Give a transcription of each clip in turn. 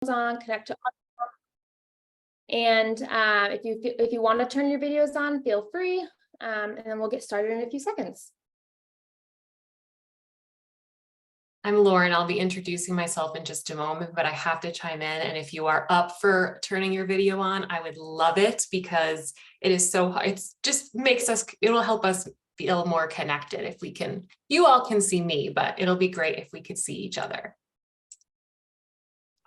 on, connect to, and if you want to turn your videos on, feel free, and then we'll get started in a few seconds. I'm Lauren. I'll be introducing myself in just a moment, but I have to chime in. And if you are up for turning your video on, I would love it because it is so, it's just makes us, it'll help us feel more connected if we can, you all can see me, but it'll be great if we could see each other.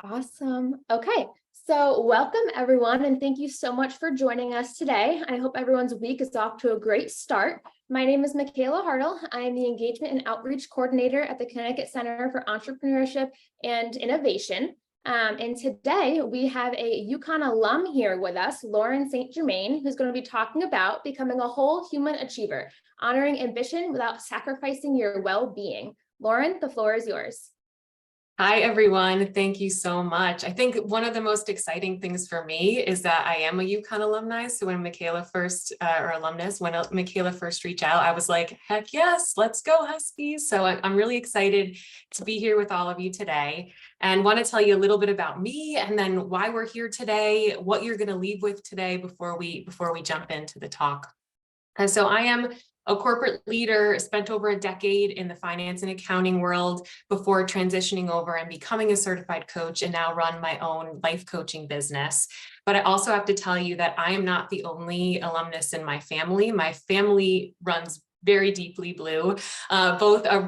Awesome. Okay. So welcome everyone, and thank you so much for joining us today. I hope everyone's week is off to a great start. My name is Michaela Hartle. I am the Engagement and Outreach Coordinator at the Connecticut Center for Entrepreneurship and Innovation. And today we have a UConn alum here with us, Lauren St. Germain, who's going to be talking about becoming a whole human achiever, honoring ambition without sacrificing your well-being. Lauren, the floor is yours. Hi, everyone. Thank you so much. I think one of the most exciting things for me is that I am a UConn alumni. So when Michaela first, or alumnus, when Michaela first reached out, I was like, heck yes, let's go Huskies. So I'm really excited to be here with all of you today and want to tell you a little bit about me and then why we're here today, what you're going to leave with today before we jump into the talk. And so I am a corporate leader, spent over a decade in the finance and accounting world before transitioning over and becoming a certified coach, and now run my own life coaching business. But I also have to tell you that I am not the only alumnus in my family. My family runs very deeply blue,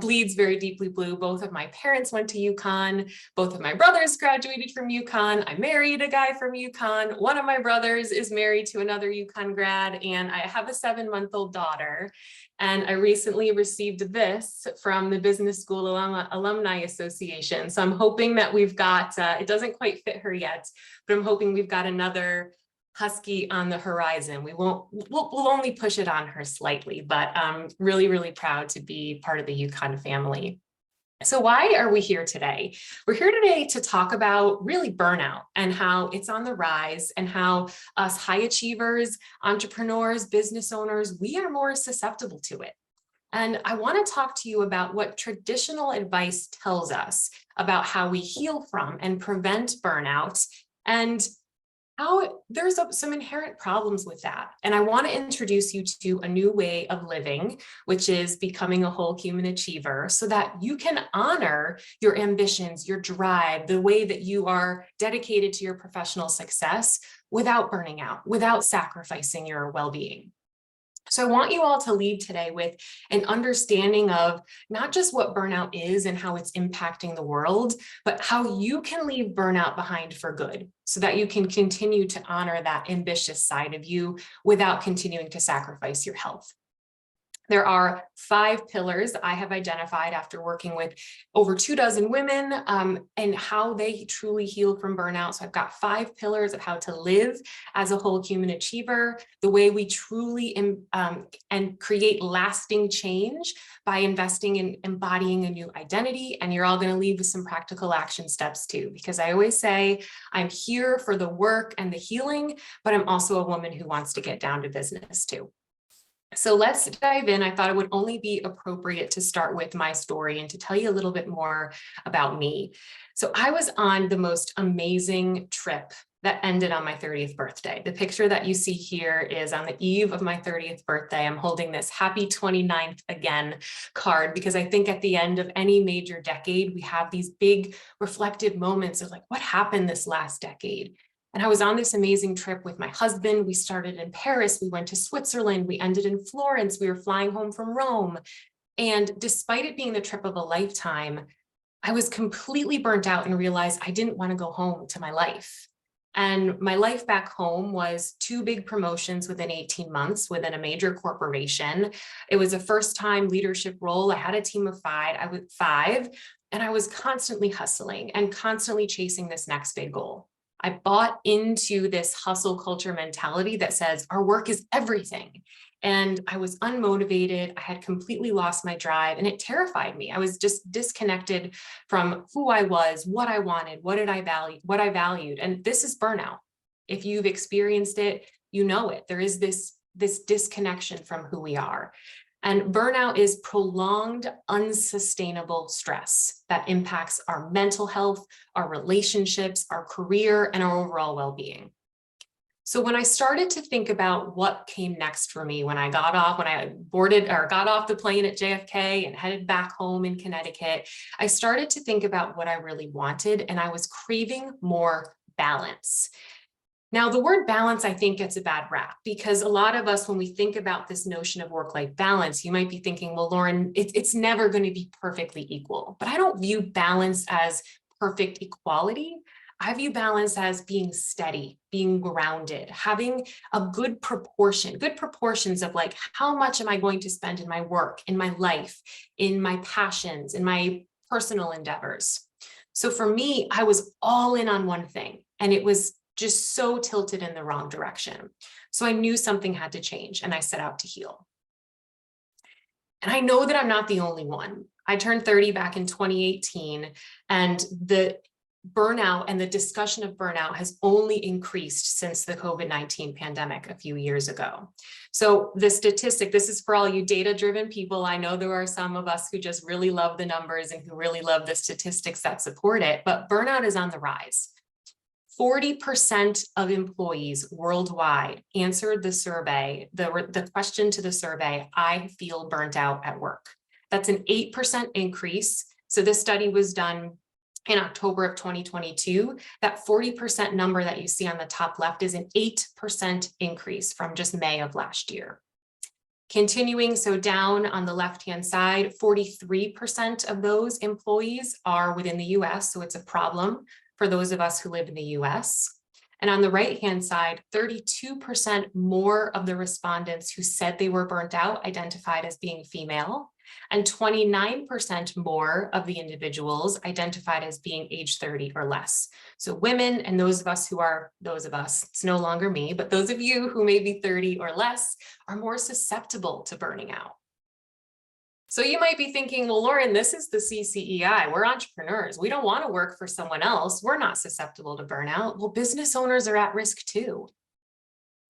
bleeds very deeply blue. Both of my parents went to UConn. Both of my brothers graduated from UConn. I married a guy from UConn. One of my brothers is married to another UConn grad, and I have a 7-month-old daughter. And I recently received this from the Business School Alumni Association. So I'm hoping that we've got, it doesn't quite fit her yet, but I'm hoping we've got another Husky on the horizon. We'll only push it on her slightly, but I'm really, really proud to be part of the UConn family. So why are we here today? We're here today to talk about really burnout and how it's on the rise, and how us high achievers, entrepreneurs, business owners, we are more susceptible to it. And I want to talk to you about what traditional advice tells us about how we heal from and prevent burnout, and how there's some inherent problems with that. And I want to introduce you to a new way of living, which is becoming a whole human achiever, so that you can honor your ambitions, your drive, the way that you are dedicated to your professional success without burning out, without sacrificing your well-being. So I want you all to leave today with an understanding of not just what burnout is and how it's impacting the world, but how you can leave burnout behind for good, so that you can continue to honor that ambitious side of you without continuing to sacrifice your health. There are 5 pillars I have identified after working with over 24 women and how they truly heal from burnout. So I've got 5 pillars of how to live as a whole human achiever, the way we truly and create lasting change by investing in embodying a new identity. And you're all going to leave with some practical action steps too, because I always say I'm here for the work and the healing, but I'm also a woman who wants to get down to business too. So let's dive in. I thought it would only be appropriate to start with my story and to tell you a little bit more about me. So I was on the most amazing trip that ended on my 30th birthday. The picture that you see here is on the eve of my 30th birthday. I'm holding this happy 29th again card, because I think at the end of any major decade, we have these big reflective moments of like, what happened this last decade? And I was on this amazing trip with my husband. We started in Paris, we went to Switzerland, we ended in Florence, we were flying home from Rome. And despite it being the trip of a lifetime, I was completely burnt out and realized I didn't want to go home to my life. And my life back home was 2 big promotions within 18 months within a major corporation. It was a first-time leadership role. I had a team of 5. I was 5, and I was constantly hustling and constantly chasing this next big goal. I bought into this hustle culture mentality that says our work is everything. And I was unmotivated. I had completely lost my drive, and it terrified me. I was just disconnected from who I was, what I wanted, what I valued. And this is burnout. If you've experienced it, you know it. There is this disconnection from who we are. And burnout is prolonged, unsustainable stress that impacts our mental health, our relationships, our career, and our overall well-being. So when I started to think about what came next for me when I got off the plane at JFK and headed back home in Connecticut, I started to think about what I really wanted, and I was craving more balance. Now, the word balance, I think, gets a bad rap because a lot of us, when we think about this notion of work-life balance, you might be thinking, well, Lauren, it's never going to be perfectly equal. But I don't view balance as perfect equality. I view balance as being steady, being grounded, having a good proportions of like, how much am I going to spend in my work, in my life, in my passions, in my personal endeavors. So for me, I was all in on one thing, and it was just so tilted in the wrong direction. So I knew something had to change, and I set out to heal. And I know that I'm not the only one. I turned 30 back in 2018, and the burnout and the discussion of burnout has only increased since the COVID-19 pandemic a few years ago. So the statistic, this is for all you data-driven people. I know there are some of us who just really love the numbers and who really love the statistics that support it, but burnout is on the rise. 40% of employees worldwide answered the survey, the question to the survey, I feel burnt out at work. That's an 8% increase. So this study was done in October of 2022. That 40% number that you see on the top left is an 8% increase from just May of last year. Continuing, so down on the left-hand side, 43% of those employees are within the US, so it's a problem for those of us who live in the US. And on the right-hand side, 32% more of the respondents who said they were burnt out identified as being female, and 29% more of the individuals identified as being age 30 or less. So women and those of us, it's no longer me, but those of you who may be 30 or less are more susceptible to burning out. So you might be thinking, well, Lauren, this is the CCEI. We're entrepreneurs. We don't want to work for someone else. We're not susceptible to burnout. Well, business owners are at risk too.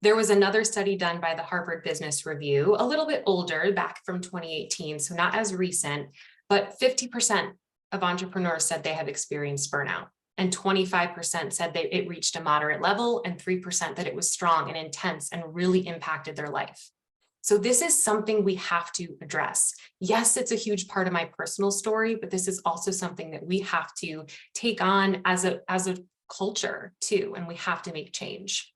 There was another study done by the Harvard Business Review, a little bit older, back from 2018, so not as recent, but 50% of entrepreneurs said they have experienced burnout, and 25% said that it reached a moderate level, and 3% that it was strong and intense and really impacted their life. So this is something we have to address. Yes, it's a huge part of my personal story, but this is also something that we have to take on as a culture too, and we have to make change.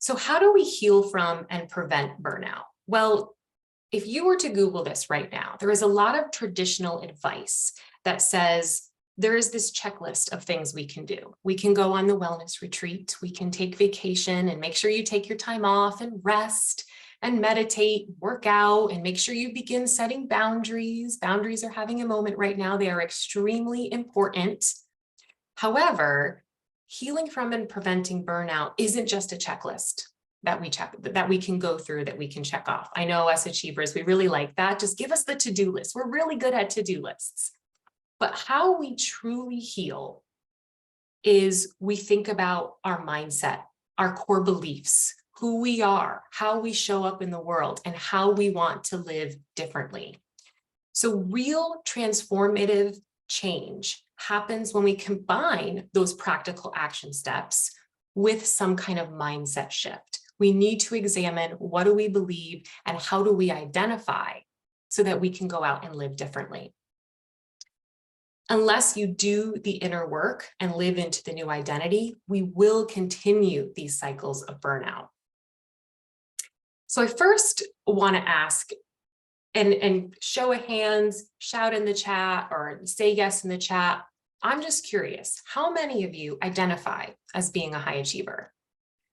So how do we heal from and prevent burnout? Well, if you were to Google this right now, there is a lot of traditional advice that says there is this checklist of things we can do. We can go on the wellness retreat, we can take vacation and make sure you take your time off and rest and meditate, work out, and make sure you begin setting boundaries. Boundaries are having a moment right now. They are extremely important. However, healing from and preventing burnout isn't just a checklist that we can go through, that we can check off. I know us achievers, we really like that. Just give us the to-do list. We're really good at to-do lists. But how we truly heal is we think about our mindset, our core beliefs, who we are, how we show up in the world, and how we want to live differently. So real transformative change happens when we combine those practical action steps with some kind of mindset shift. We need to examine what do we believe and how do we identify so that we can go out and live differently. Unless you do the inner work and live into the new identity, we will continue these cycles of burnout. So I first want to ask, and show of hands, shout in the chat or say yes in the chat. I'm just curious, how many of you identify as being a high achiever?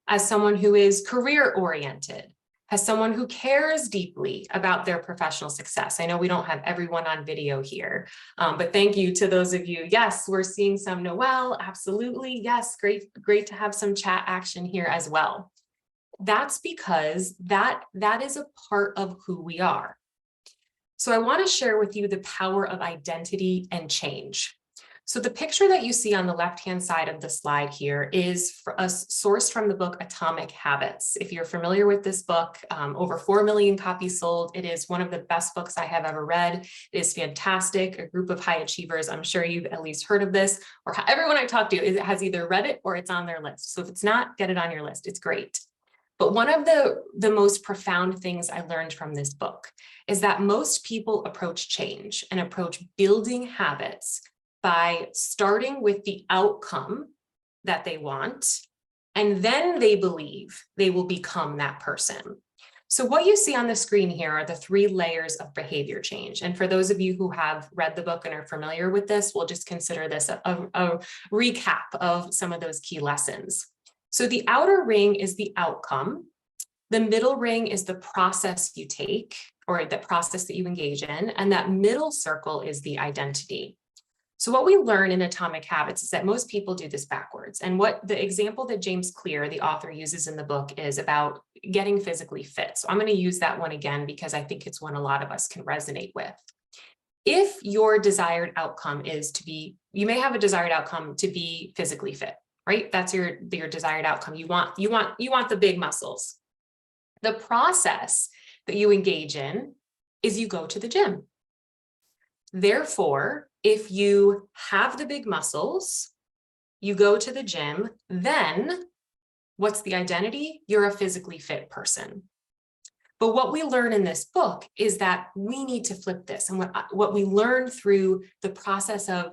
As someone who is career oriented, as someone who cares deeply about their professional success? I know we don't have everyone on video here, but thank you to those of you. Yes, we're seeing some Noel, absolutely. Yes, great to have some chat action here as well. That's because that is a part of who we are. So I want to share with you the power of identity and change. So the picture that you see on the left-hand side of the slide here is sourced from the book Atomic Habits. If you're familiar with this book, over 4 million copies sold. It is one of the best books I have ever read. It is fantastic. A group of high achievers. I'm sure you've at least heard of this, or everyone I talk to has either read it or it's on their list. So if it's not, get it on your list. It's great. But one of the most profound things I learned from this book is that most people approach change and approach building habits by starting with the outcome that they want, and then they believe they will become that person. So what you see on the screen here are the 3 layers of behavior change. And for those of you who have read the book and are familiar with this, we'll just consider this a recap of some of those key lessons. So the outer ring is the outcome. The middle ring is the process you take, or the process that you engage in. And that middle circle is the identity. So what we learn in Atomic Habits is that most people do this backwards. And what the example that James Clear, the author, uses in the book is about getting physically fit. So I'm going to use that one again because I think it's one a lot of us can resonate with. If your desired outcome is to be, you may have a desired outcome to be physically fit, right? That's your desired outcome. You want the big muscles. The process that you engage in is you go to the gym. Therefore, if you have the big muscles, you go to the gym, then what's the identity? You're a physically fit person. But what we learn in this book is that we need to flip this. And what we learn through the process of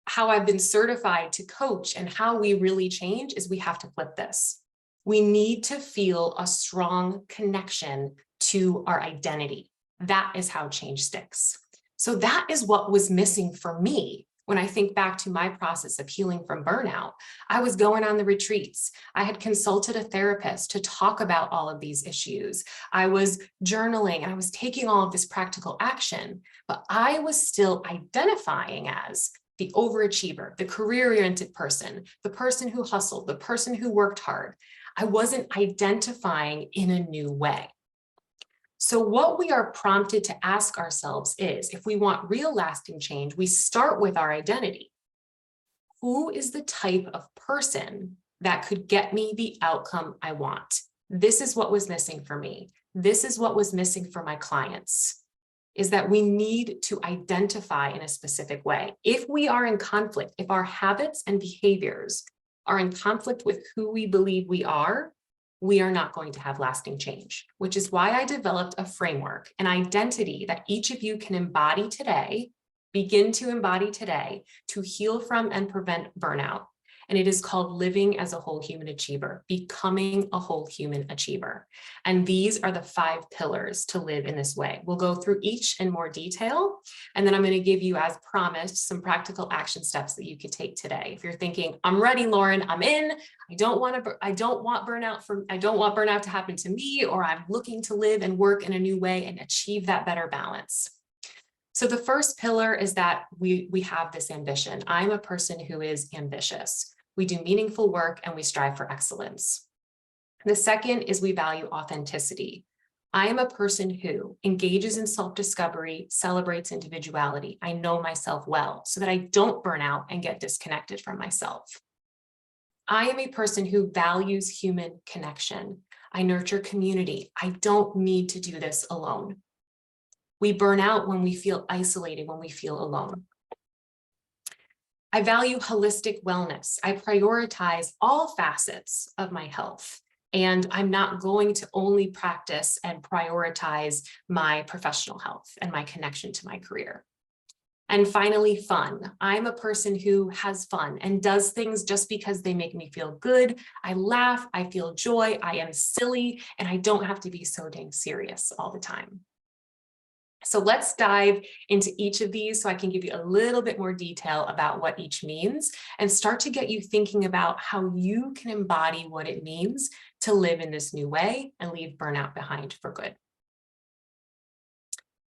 how I've been certified to coach and how we really change is we have to flip this. We need to feel a strong connection to our identity. That is how change sticks. So that is what was missing for me when I think back to my process of healing from burnout. I was going on the retreats. I had consulted a therapist to talk about all of these issues. I was journaling. I was taking all of this practical action, but I was still identifying as the overachiever, the career-oriented person, the person who hustled, the person who worked hard. I wasn't identifying in a new way. So what we are prompted to ask ourselves is, if we want real lasting change, we start with our identity. Who is the type of person that could get me the outcome I want? This is what was missing for me. This is what was missing for my clients, is that we need to identify in a specific way. If we are in conflict, if our habits and behaviors are in conflict with who we believe we are not going to have lasting change, which is why I developed a framework, an identity that each of you can embody today, begin to embody today to heal from and prevent burnout. And it is called living as a whole human achiever, becoming a whole human achiever. And these are the 5 pillars to live in this way. We'll go through each in more detail. And then I'm going to give you, as promised, some practical action steps that you could take today. If you're thinking, I'm ready, Lauren, I'm in, I don't want burnout to happen to me, or I'm looking to live and work in a new way and achieve that better balance. So the first pillar is that we have this ambition. I'm a person who is ambitious. We do meaningful work and we strive for excellence. The second is we value authenticity. I am a person who engages in self-discovery, celebrates individuality. I know myself well so that I don't burn out and get disconnected from myself. I am a person who values human connection. I nurture community. I don't need to do this alone. We burn out when we feel isolated, when we feel alone. I value holistic wellness. I prioritize all facets of my health, and I'm not going to only practice and prioritize my professional health and my connection to my career. And finally, fun. I'm a person who has fun and does things just because they make me feel good. I laugh, I feel joy, I am silly, and I don't have to be so dang serious all the time. So let's dive into each of these so I can give you a little bit more detail about what each means and start to get you thinking about how you can embody what it means to live in this new way and leave burnout behind for good.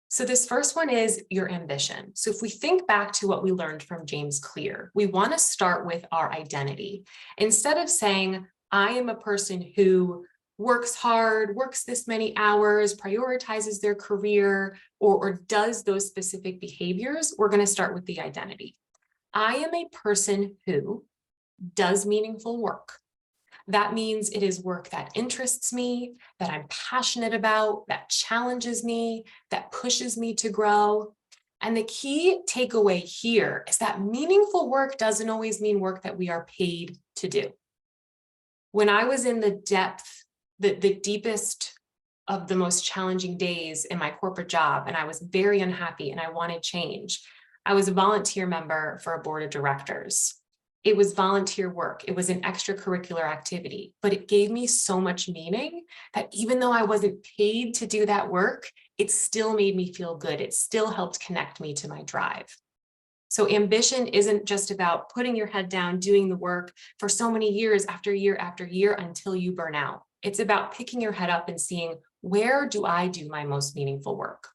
So this first one is your ambition. So if we think back to what we learned from James Clear, we want to start with our identity. Instead of saying, I am a person who works hard, works this many hours, prioritizes their career, or does those specific behaviors, we're going to start with the identity. I am a person who does meaningful work. That means it is work that interests me, that I'm passionate about, that challenges me, that pushes me to grow. And the key takeaway here is that meaningful work doesn't always mean work that we are paid to do. When I was in the depth, the deepest of the most challenging days in my corporate job, and I was very unhappy and I wanted change, I was a volunteer member for a board of directors. It was volunteer work. It was an extracurricular activity, but it gave me so much meaning that even though I wasn't paid to do that work, it still made me feel good. It still helped connect me to my drive. So ambition isn't just about putting your head down, doing the work for so many years after year until you burn out. It's about picking your head up and seeing, where do I do my most meaningful work?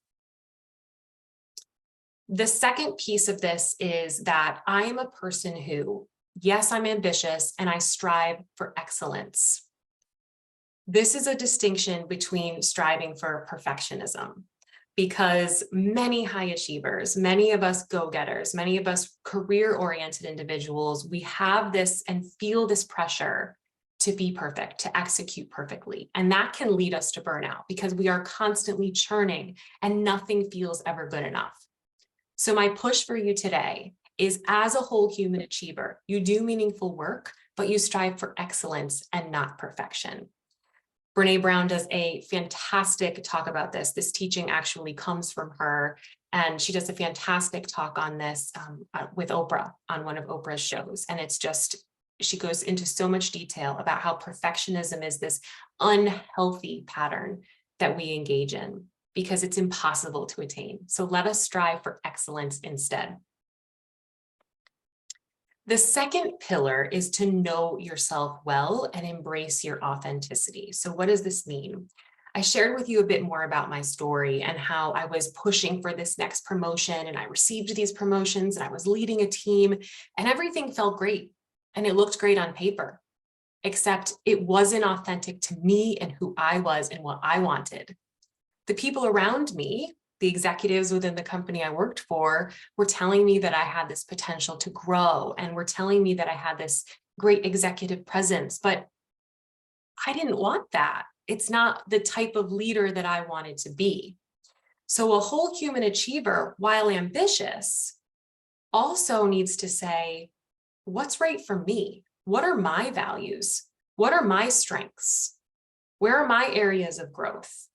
The second piece of this is that I am a person who, yes, I'm ambitious and I strive for excellence. This is a distinction between striving for perfectionism, because many high achievers, many of us go-getters, many of us career-oriented individuals, we have this and feel this pressure to be perfect, to execute perfectly. And that can lead us to burnout because we are constantly churning and nothing feels ever good enough. So my push for you today is, as a whole human achiever, you do meaningful work, but you strive for excellence and not perfection. Brene Brown does a fantastic talk about this. This teaching actually comes from her, and she does a fantastic talk on this with Oprah on one of Oprah's shows. And it's just, she goes into so much detail about how perfectionism is this unhealthy pattern that we engage in, because it's impossible to attain. So let us strive for excellence instead. The second pillar is to know yourself well and embrace your authenticity. So what does this mean? I shared with you a bit more about my story and how I was pushing for this next promotion, and I received these promotions and I was leading a team and everything felt great and it looked great on paper, except it wasn't authentic to me and who I was and what I wanted. The people around me, the executives within the company I worked for, were telling me that I had this potential to grow and were telling me that I had this great executive presence, but I didn't want that. It's not the type of leader that I wanted to be. So a whole human achiever, while ambitious, also needs to say, what's right for me? What are my values? What are my strengths? Where are my areas of growth?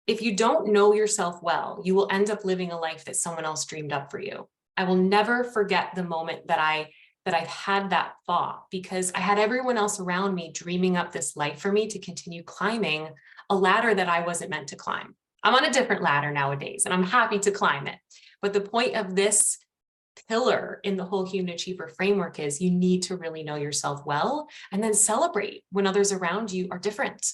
If you don't know yourself well, you will end up living a life that someone else dreamed up for you. I will never forget the moment that I've had that thought, because I had everyone else around me dreaming up this life for me to continue climbing a ladder that I wasn't meant to climb. I'm on a different ladder nowadays, and I'm happy to climb it. But the point of this pillar in the whole human achiever framework is you need to really know yourself well and then celebrate when others around you are different.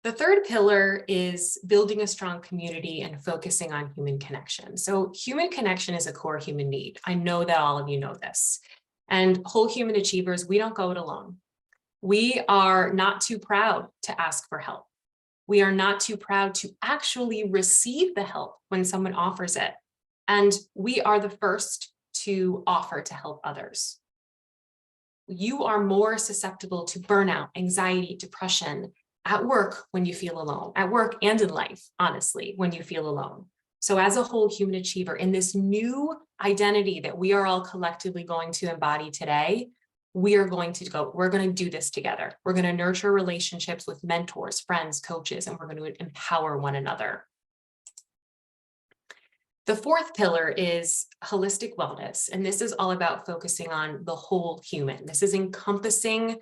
The third pillar is building a strong community and focusing on human connection. So human connection is a core human need. I know that all of you know this. And whole human achievers, we don't go it alone. We are not too proud to ask for help. We are not too proud to actually receive the help when someone offers it. And we are the first to offer to help others. You are more susceptible to burnout, anxiety, depression, at work when you feel alone, at work and in life, honestly, when you feel alone. So as a whole human achiever, in this new identity that we are all collectively going to embody today, we're going to do this together. We're going to nurture relationships with mentors, friends, coaches, and we're going to empower one another. The fourth pillar is holistic wellness, and this is all about focusing on the whole human. This is encompassing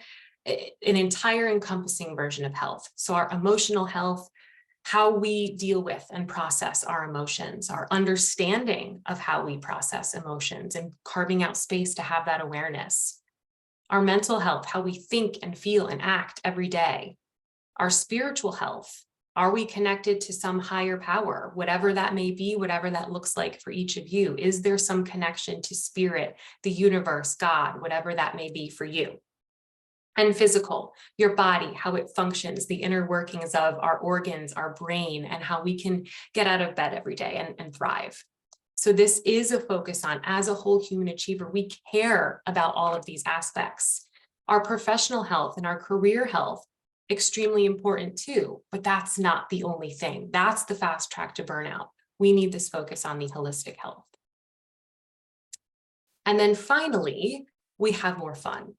an entire encompassing version of health. So our emotional health, how we deal with and process our emotions, our understanding of how we process emotions, and carving out space to have that awareness. Our mental health, how we think and feel and act every day. Our spiritual health, are we connected to some higher power, whatever that may be, whatever that looks like for each of you? Is there some connection to spirit, the universe, God, whatever that may be for you? And physical, your body, how it functions, the inner workings of our organs, our brain, and how we can get out of bed every day and thrive. So this is a focus on, as a whole human achiever, we care about all of these aspects. Our professional health and our career health, extremely important too, but that's not the only thing. That's the fast track to burnout. We need this focus on the holistic health. And then finally, we have more fun.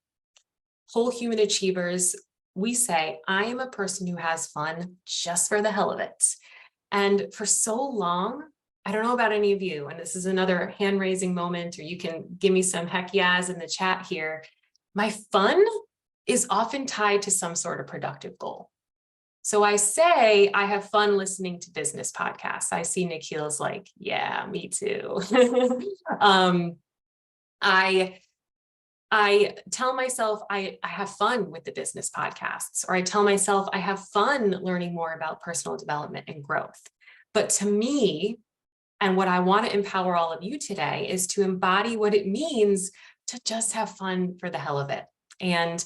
Whole human achievers, we say, I am a person who has fun just for the hell of it. And for so long, I don't know about any of you, and this is another hand raising moment, or you can give me some heck yeahs in the chat here. My fun is often tied to some sort of productive goal. So I say I have fun listening to business podcasts. I see Nikhil's like, yeah, me too. I tell myself I have fun with the business podcasts, or I tell myself I have fun learning more about personal development and growth. But to me, and what I want to empower all of you today, is to embody what it means to just have fun for the hell of it. And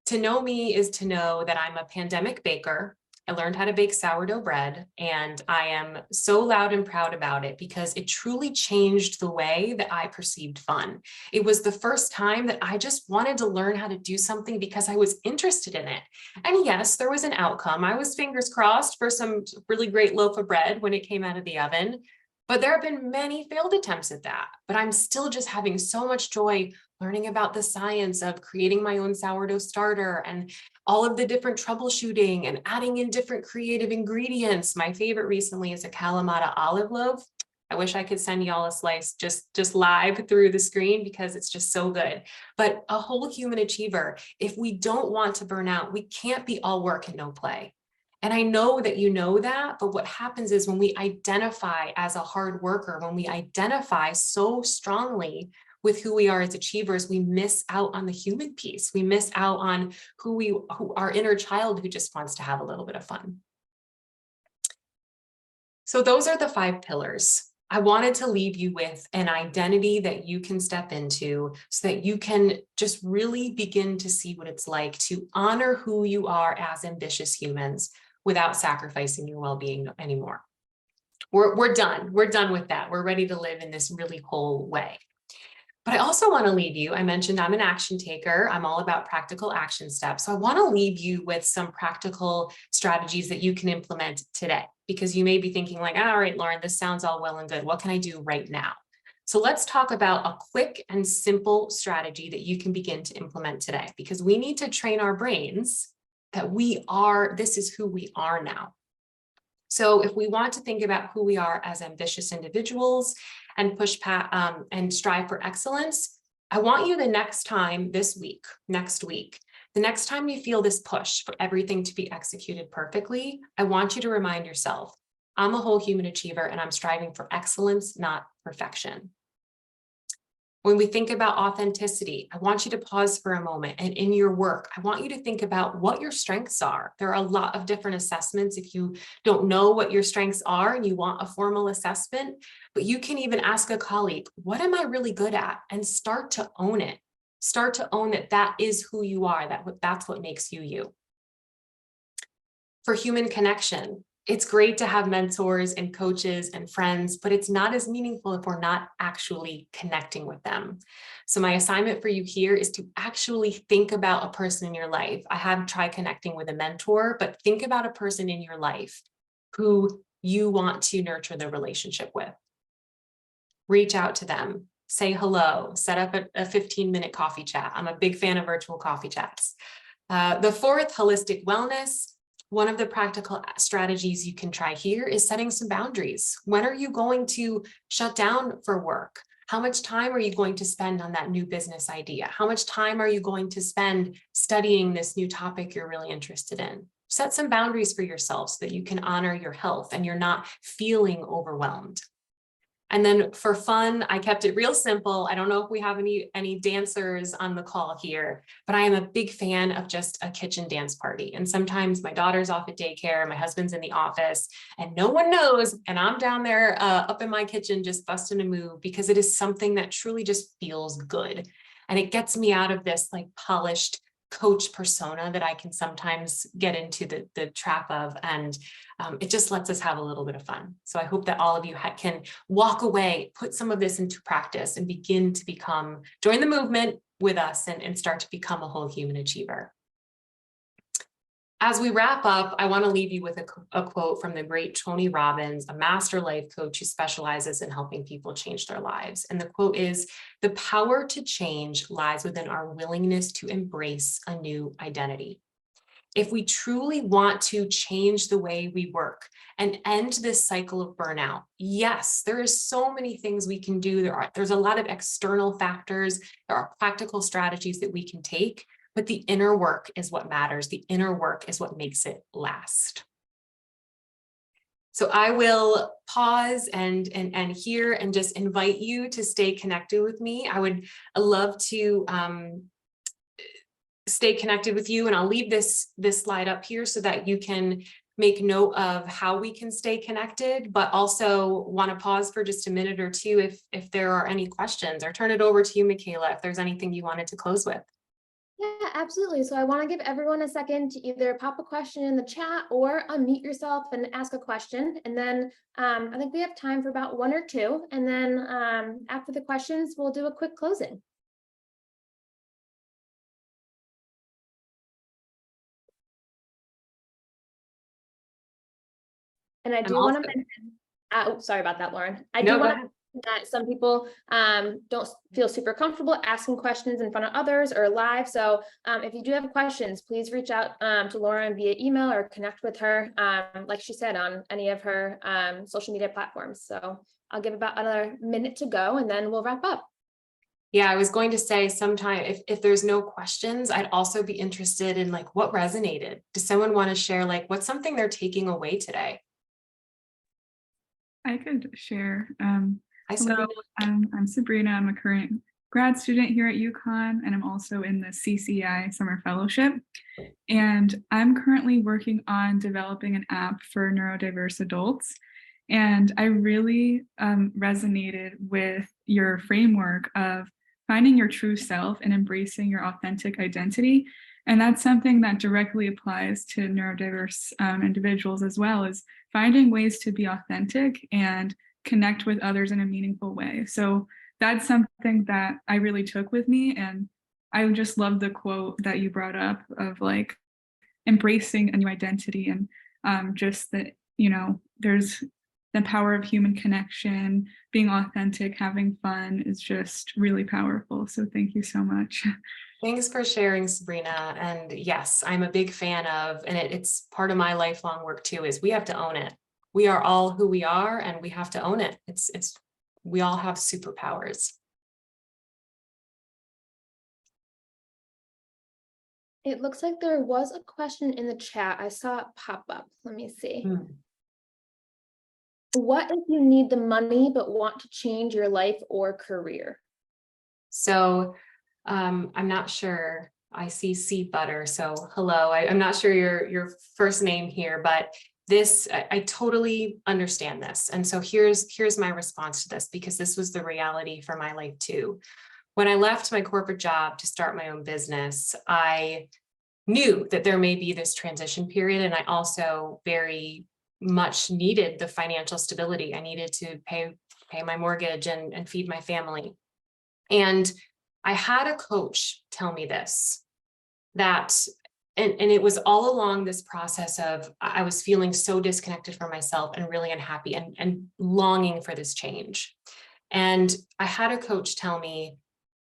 to know me is to know that I'm a pandemic baker. I learned how to bake sourdough bread, and I am so loud and proud about it because it truly changed the way that I perceived fun. It was the first time that I just wanted to learn how to do something because I was interested in it. And yes, there was an outcome. I was fingers crossed for some really great loaf of bread when it came out of the oven. But there have been many failed attempts at that, but I'm still just having so much joy learning about the science of creating my own sourdough starter and all of the different troubleshooting and adding in different creative ingredients. My favorite recently is a Kalamata olive loaf. I wish I could send y'all a slice just live through the screen because it's just so good. But a whole human achiever, if we don't want to burn out, we can't be all work and no play. And I know that you know that, but what happens is when we identify as a hard worker, when we identify so strongly with who we are as achievers, we miss out on the human piece. We miss out on who our inner child who just wants to have a little bit of fun. So those are the 5 pillars. I wanted to leave you with an identity that you can step into so that you can just really begin to see what it's like to honor who you are as ambitious humans without sacrificing your well-being anymore. We're done. We're done with that. We're ready to live in this really whole way. But I also want to leave you, I mentioned I'm an action taker. I'm all about practical action steps. So I want to leave you with some practical strategies that you can implement today, because you may be thinking like, all right, Lauren, this sounds all well and good. What can I do right now? So let's talk about a quick and simple strategy that you can begin to implement today, because we need to train our brains that this is who we are now. So if we want to think about who we are as ambitious individuals and and strive for excellence, I want you the next time next week, the next time you feel this push for everything to be executed perfectly, I want you to remind yourself, I'm a whole human achiever and I'm striving for excellence, not perfection. When we think about authenticity, I want you to pause for a moment, and in your work, I want you to think about what your strengths are. There are a lot of different assessments if you don't know what your strengths are and you want a formal assessment, but you can even ask a colleague, what am I really good at? And start to own it. Start to own that is who you are, that's what makes you you. For human connection, it's great to have mentors and coaches and friends, but it's not as meaningful if we're not actually connecting with them. So my assignment for you here is to actually think about a person in your life. I have tried connecting with a mentor, but think about a person in your life who you want to nurture the relationship with. Reach out to them, say hello, set up a 15-minute coffee chat. I'm a big fan of virtual coffee chats. The 4th, holistic wellness. One of the practical strategies you can try here is setting some boundaries. When are you going to shut down for work? How much time are you going to spend on that new business idea? How much time are you going to spend studying this new topic you're really interested in? Set some boundaries for yourself so that you can honor your health and you're not feeling overwhelmed. And then for fun, I kept it real simple. I don't know if we have any dancers on the call here, but I am a big fan of just a kitchen dance party. And sometimes my daughter's off at daycare, my husband's in the office, and no one knows. And I'm down there up in my kitchen just busting a move because it is something that truly just feels good. And it gets me out of this like polished coach persona that I can sometimes get into the trap of, and it just lets us have a little bit of fun. So I hope that all of you can walk away, put some of this into practice, and begin to join the movement with us and start to become a whole human achiever. As we wrap up, I want to leave you with a quote from the great Tony Robbins, a master life coach who specializes in helping people change their lives. And the quote is, "The power to change lies within our willingness to embrace a new identity." If we truly want to change the way we work and end this cycle of burnout, yes, there is so many things we can do. There's a lot of external factors. There are practical strategies that we can take. But the inner work is what matters. The inner work is what makes it last. So I will pause and here and just invite you to stay connected with me. I would love to stay connected with you, and I'll leave this slide up here so that you can make note of how we can stay connected, but also want to pause for just a minute or two if there are any questions, or turn it over to you, Michaela, if there's anything you wanted to close with. Yeah, absolutely. So I want to give everyone a second to either pop a question in the chat or unmute yourself and ask a question. And then I think we have time for about one or two. And then after the questions, we'll do a quick closing. And I do want to mention, sorry about that, Lauren. I do want to that some people don't feel super comfortable asking questions in front of others or live. So if you do have questions, please reach out to Lauren via email or connect with her, like she said, on any of her social media platforms. So I'll give about another minute to go and then we'll wrap up. Yeah, I was going to say sometime if there's no questions, I'd also be interested in like what resonated. Does someone want to share like what's something they're taking away today? I could share. Hi, Sabrina. I'm Sabrina. I'm a current grad student here at UConn, and I'm also in the CCI Summer Fellowship. And I'm currently working on developing an app for neurodiverse adults. And I really resonated with your framework of finding your true self and embracing your authentic identity. And that's something that directly applies to neurodiverse individuals as well, as finding ways to be authentic and connect with others in a meaningful way. So that's something that I really took with me. And I just love the quote that you brought up of like embracing a new identity, and just that, you know, there's the power of human connection, being authentic, having fun is just really powerful. So thank you so much. Thanks for sharing, Sabrina. And yes, I'm a big fan of, and it's part of my lifelong work too, is we have to own it. We are all who we are and we have to own it. We all have superpowers. It looks like there was a question in the chat. I saw it pop up. Let me see. What if you need the money but want to change your life or career? So I'm not sure. I see Sea Butter. So hello. I'm not sure your first name here, but I totally understand this. And so here's my response to this, because this was the reality for my life too. When I left my corporate job to start my own business, I knew that there may be this transition period. And I also very much needed the financial stability. I needed to pay my mortgage and feed my family. And I had a coach tell me this, and it was all along this process of I was feeling so disconnected from myself and really unhappy and longing for this change. And I had a coach tell me,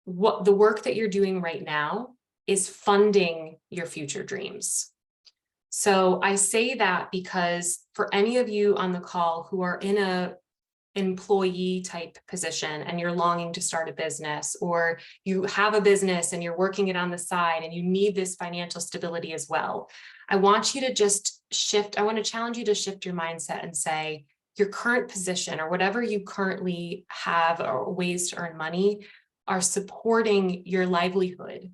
what the work that you're doing right now is funding your future dreams. So I say that because for any of you on the call who are in a employee type position and you're longing to start a business, or you have a business and you're working it on the side and you need this financial stability as well, I want you to just shift. I want to challenge you to shift your mindset and say your current position or whatever you currently have or ways to earn money are supporting your livelihood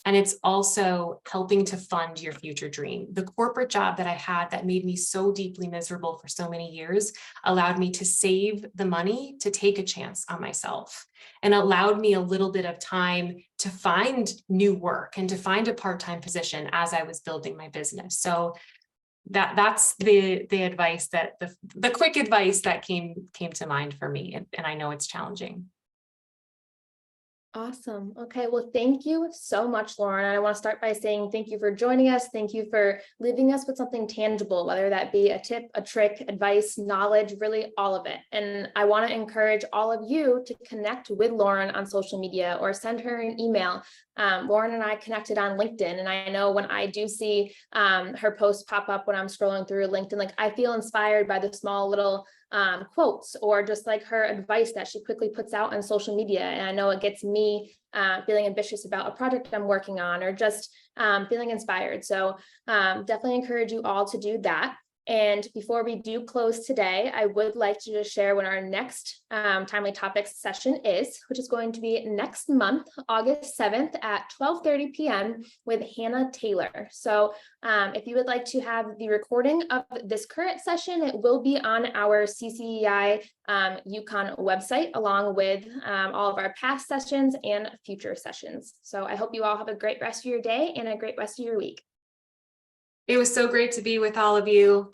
And it's also helping to fund your future dream. The corporate job that I had that made me so deeply miserable for so many years allowed me to save the money to take a chance on myself, and allowed me a little bit of time to find new work and to find a part-time position as I was building my business. So that's the advice, that the quick advice that came to mind for me. And I know it's challenging. Awesome. Okay. Well, thank you so much, Lauren. I want to start by saying thank you for joining us. Thank you for leaving us with something tangible, whether that be a tip, a trick, advice, knowledge, really all of it. And I want to encourage all of you to connect with Lauren on social media or send her an email. Lauren and I connected on LinkedIn, and I know when I do see her posts pop up when I'm scrolling through LinkedIn, like I feel inspired by the small little quotes or just like her advice that she quickly puts out on social media. And I know it gets me feeling ambitious about a project I'm working on, or just feeling inspired. So definitely encourage you all to do that. And before we do close today, I would like to just share when our next Timely Topics session is, which is going to be next month, August 7th at 12:30 p.m. with Hannah Taylor. So if you would like to have the recording of this current session, it will be on our CCEI UConn website, along with all of our past sessions and future sessions. So I hope you all have a great rest of your day and a great rest of your week. It was so great to be with all of you.